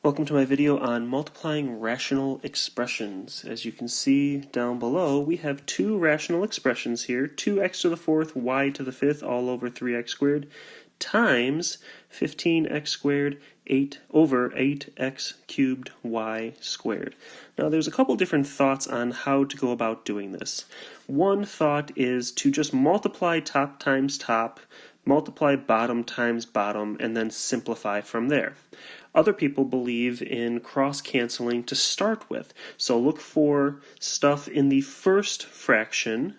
Welcome to my video on multiplying rational expressions. As you can see down below, we have two rational expressions here, 2x to the fourth, y to the fifth, all over 3x squared, times 15x squared, 8 over 8x cubed y squared. Now there's a couple different thoughts on how to go about doing this. One thought is to just multiply top times top, multiply bottom times bottom, and then simplify from there. Other people believe in cross-canceling to start with. So look for stuff in the first fraction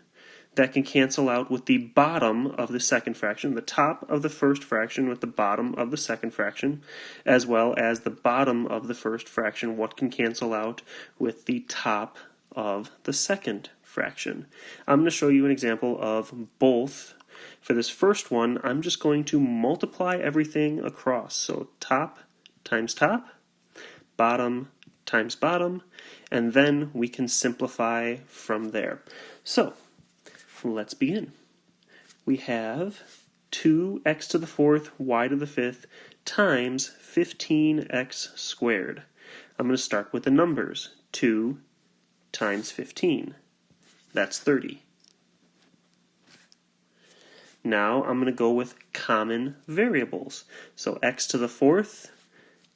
that can cancel out with the bottom of the second fraction, the top of the first fraction with the bottom of the second fraction, as well as the bottom of the first fraction, what can cancel out with the top of the second fraction. I'm going to show you an example of both. For this first one, I'm just going to multiply everything across. So top times top, bottom times bottom, and then we can simplify from there. So let's begin. We have 2x to the fourth, y to the fifth, times 15x squared. I'm going to start with the numbers. 2 times 15. That's 30. Now I'm going to go with common variables. So x to the fourth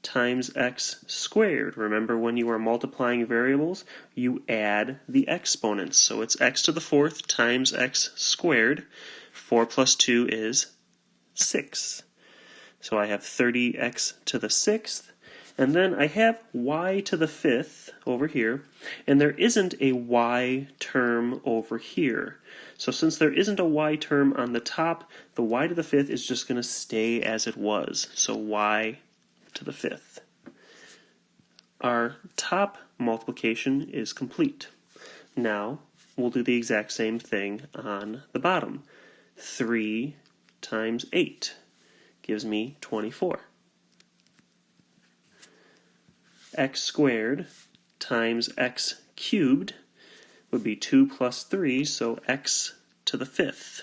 times x squared. Remember, when you are multiplying variables, you add the exponents. So it's x to the fourth times x squared. 4 plus 2 is 6. So I have 30x to the sixth. And then I have y to the fifth over here, and there isn't a y term over here. So since there isn't a y term on the top, the y to the fifth is just going to stay as it was. So y to the fifth. Our top multiplication is complete. Now we'll do the exact same thing on the bottom. 3 times 8 gives me 24. X squared times x cubed would be 2 plus 3, so x to the fifth.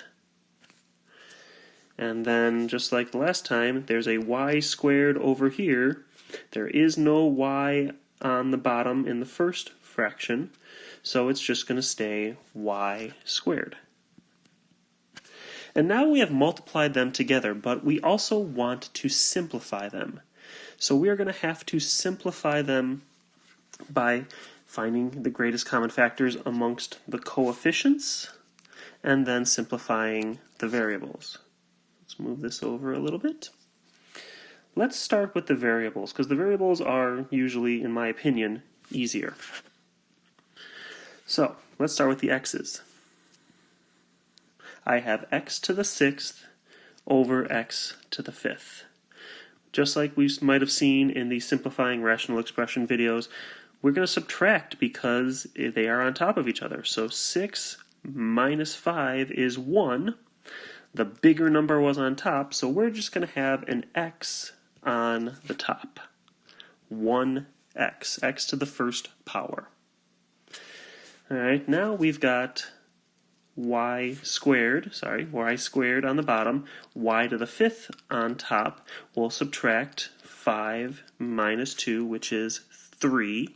And then, just like the last time, there's a y squared over here. There is no y on the bottom in the first fraction, so it's just going to stay y squared. And now we have multiplied them together, but we also want to simplify them. So we are going to have to simplify them by finding the greatest common factors amongst the coefficients and then simplifying the variables. Let's move this over a little bit. Let's start with the variables, because the variables are usually, in my opinion, easier. So let's start with the x's. I have x to the sixth over x to the fifth. Just like we might have seen in the simplifying rational expression videos, we're going to subtract because they are on top of each other. So 6 minus 5 is 1. The bigger number was on top, so we're just going to have an x on the top. 1x, x to the first power. Alright, now we've got y squared on the bottom, y to the fifth on top. We'll subtract 5 minus 2, which is 3.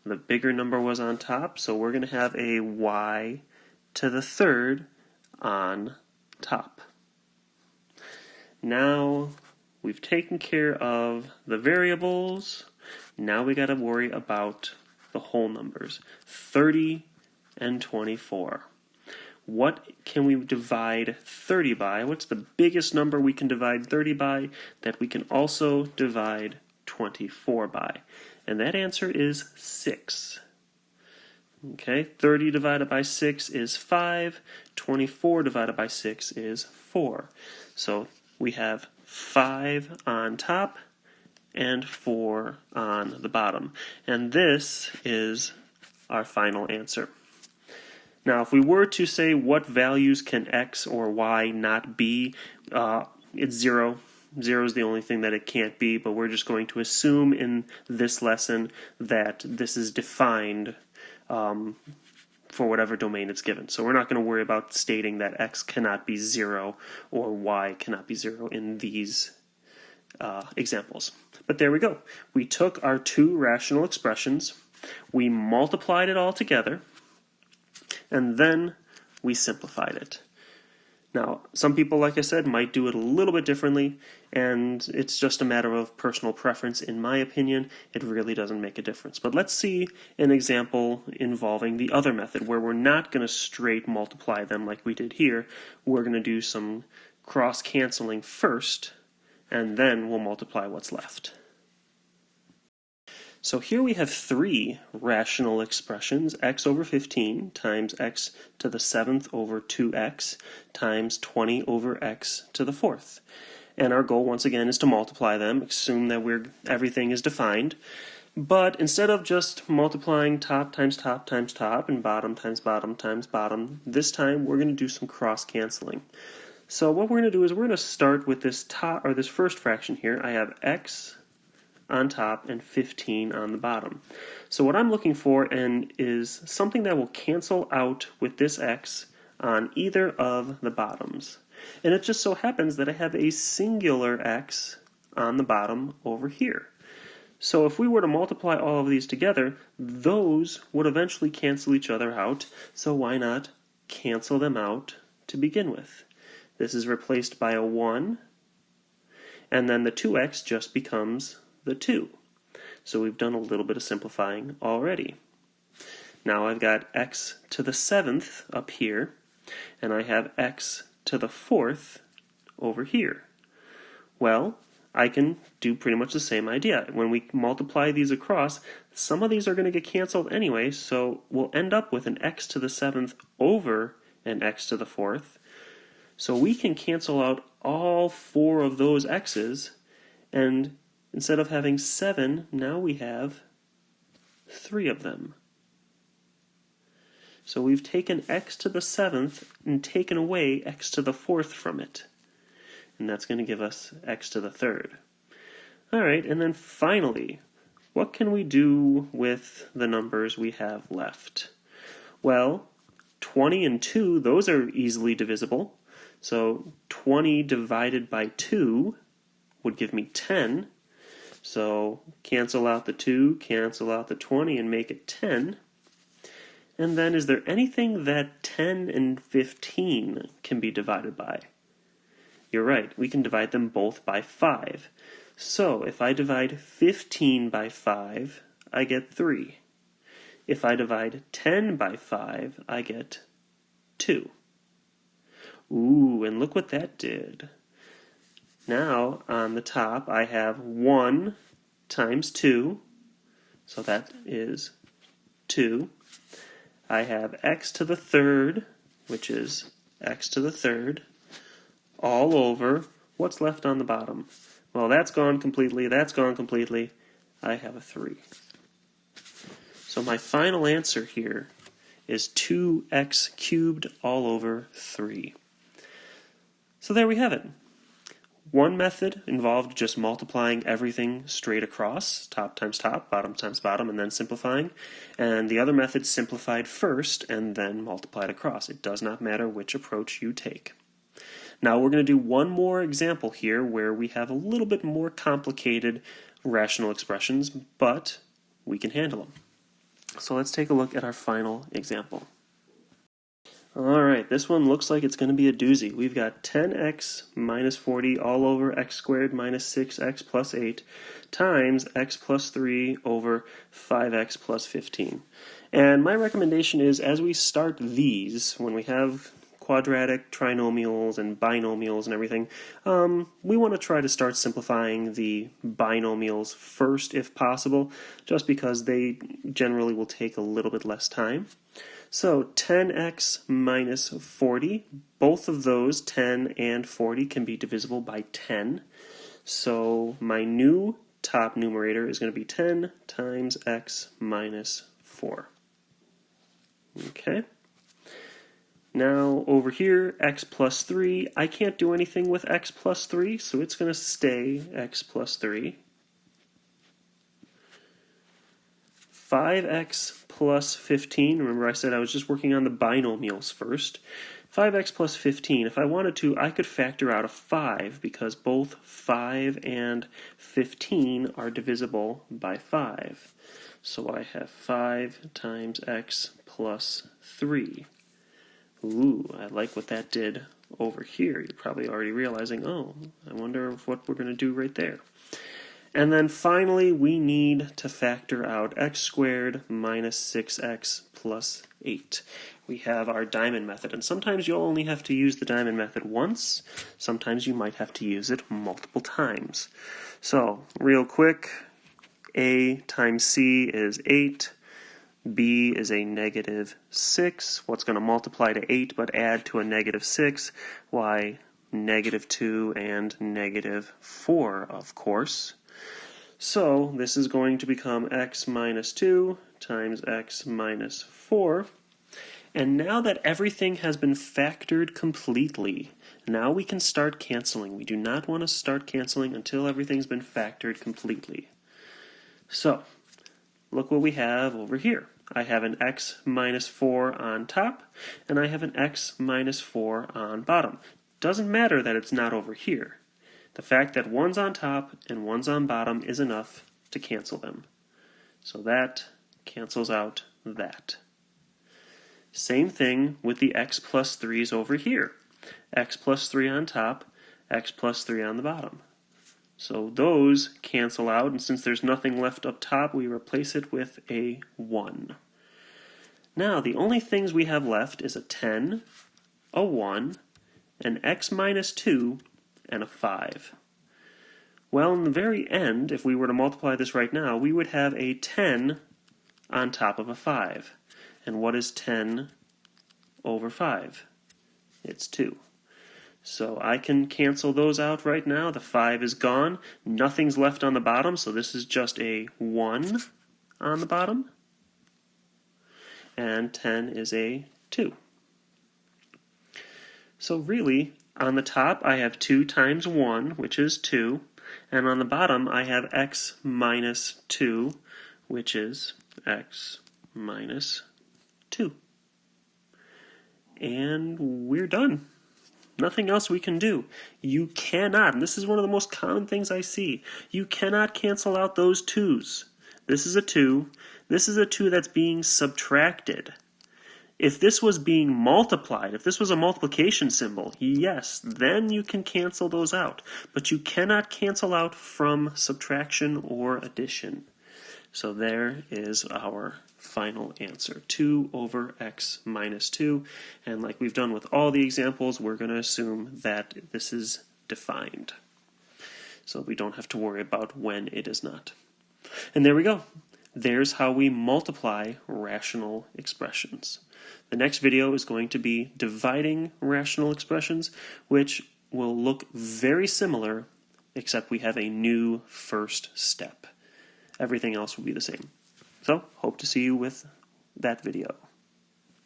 The bigger number was on top, so we're going to have a y to the third on top. Now we've taken care of the variables. Now we got to worry about the whole numbers. 30 and 24. What can we divide 30 by? What's the biggest number we can divide 30 by that we can also divide 24 by? And that answer is 6. Okay, 30 divided by 6 is 5. 24 divided by 6 is 4. So we have 5 on top and 4 on the bottom. And this is our final answer. Now, if we were to say what values can x or y not be, it's 0. 0 is the only thing that it can't be, but we're just going to assume in this lesson that this is defined for whatever domain it's given. So we're not going to worry about stating that x cannot be 0 or y cannot be 0 in these examples. But there we go. We took our two rational expressions, we multiplied it all together, and then we simplified it. Now, some people, like I said, might do it a little bit differently, and it's just a matter of personal preference. In my opinion, it really doesn't make a difference. But let's see an example involving the other method, where we're not going to straight multiply them like we did here. We're going to do some cross-canceling first, and then we'll multiply what's left. So here we have three rational expressions, x over 15 times x to the 7th over 2x times 20 over x to the 4th. And our goal, once again, is to multiply them, assume that everything is defined. But instead of just multiplying top times top times top and bottom times bottom times bottom, this time we're going to do some cross-canceling. So what we're going to do is we're going to start with this this first fraction here. I have x on top and 15 on the bottom. So what I'm looking for is something that will cancel out with this x on either of the bottoms. And it just so happens that I have a singular x on the bottom over here. So if we were to multiply all of these together, those would eventually cancel each other out, so why not cancel them out to begin with? This is replaced by a 1, and then the 2x just becomes the 2. So we've done a little bit of simplifying already. Now I've got x to the 7th up here, and I have x to the 4th over here. Well, I can do pretty much the same idea. When we multiply these across, some of these are going to get canceled anyway, so we'll end up with an x to the 7th over an x to the 4th. So we can cancel out all four of those x's, and instead of having 7, now we have 3 of them. So we've taken x to the 7th and taken away x to the 4th from it. And that's going to give us x to the 3rd. Alright, and then finally, what can we do with the numbers we have left? Well, 20 and 2, those are easily divisible. So 20 divided by 2 would give me 10. So cancel out the 2, cancel out the 20, and make it 10. And then is there anything that 10 and 15 can be divided by? You're right, we can divide them both by 5. So if I divide 15 by 5, I get 3. If I divide 10 by 5, I get 2. Ooh, and look what that did. Now, on the top, I have 1 times 2, so that is 2. I have x to the 3rd, which is x to the 3rd, all over. What's left on the bottom? Well, that's gone completely, that's gone completely. I have a 3. So my final answer here is 2x cubed all over 3. So there we have it. One method involved just multiplying everything straight across, top times top, bottom times bottom, and then simplifying. And the other method simplified first and then multiplied across. It does not matter which approach you take. Now we're going to do one more example here where we have a little bit more complicated rational expressions, but we can handle them. So let's take a look at our final example. Alright, this one looks like it's going to be a doozy. We've got 10x minus 40 all over x squared minus 6x plus 8 times x plus 3 over 5x plus 15. And my recommendation is, as we start these, when we have quadratic trinomials and binomials and everything, we want to try to start simplifying the binomials first if possible, just because they generally will take a little bit less time. So 10x minus 40, both of those, 10 and 40, can be divisible by 10. So my new top numerator is going to be 10 times x minus 4. Okay. Now over here, x plus 3, I can't do anything with x plus 3, so it's going to stay x plus 3. 5x plus 15, remember I said I was just working on the binomials first. 5x plus 15. If I wanted to, I could factor out a 5 because both 5 and 15 are divisible by 5. So I have 5 times x plus 3. Ooh, I like what that did over here. You're probably already realizing, oh, I wonder what we're going to do right there. And then finally, we need to factor out x squared minus 6x plus 8. We have our diamond method, and sometimes you'll only have to use the diamond method once. Sometimes you might have to use it multiple times. So, real quick, a times c is 8. B is a negative 6. What's going to multiply to 8 but add to a negative 6? Why, negative 2 and negative 4, of course. So this is going to become x minus 2 times x minus 4. And now that everything has been factored completely, now we can start canceling. We do not want to start canceling until everything's been factored completely. So, look what we have over here. I have an x minus 4 on top, and I have an x minus 4 on bottom. Doesn't matter that it's not over here. The fact that one's on top and one's on bottom is enough to cancel them. So that cancels out that. Same thing with the x plus 3's over here. X plus 3 on top, x plus 3 on the bottom. So those cancel out, and since there's nothing left up top, we replace it with a 1. Now, the only things we have left is a 10, a 1, an x minus 2, and a 5. Well, in the very end, if we were to multiply this right now, we would have a 10 on top of a 5. And what is 10 over 5? It's 2. So I can cancel those out right now. The 5 is gone. Nothing's left on the bottom, so this is just a 1 on the bottom. And 10 is a 2. So really, on the top I have 2 times 1, which is 2. And on the bottom I have x minus 2, which is x minus 2. And we're done. Nothing else we can do. You cannot, and this is one of the most common things I see, you cannot cancel out those 2's. This is a 2. This is a 2 that's being subtracted. If this was being multiplied, if this was a multiplication symbol, yes, then you can cancel those out. But you cannot cancel out from subtraction or addition. So there is our final answer, 2 over x minus 2. And like we've done with all the examples, we're going to assume that this is defined. So we don't have to worry about when it is not. And there we go. There's how we multiply rational expressions. The next video is going to be dividing rational expressions, which will look very similar, except we have a new first step. Everything else will be the same. So, hope to see you with that video.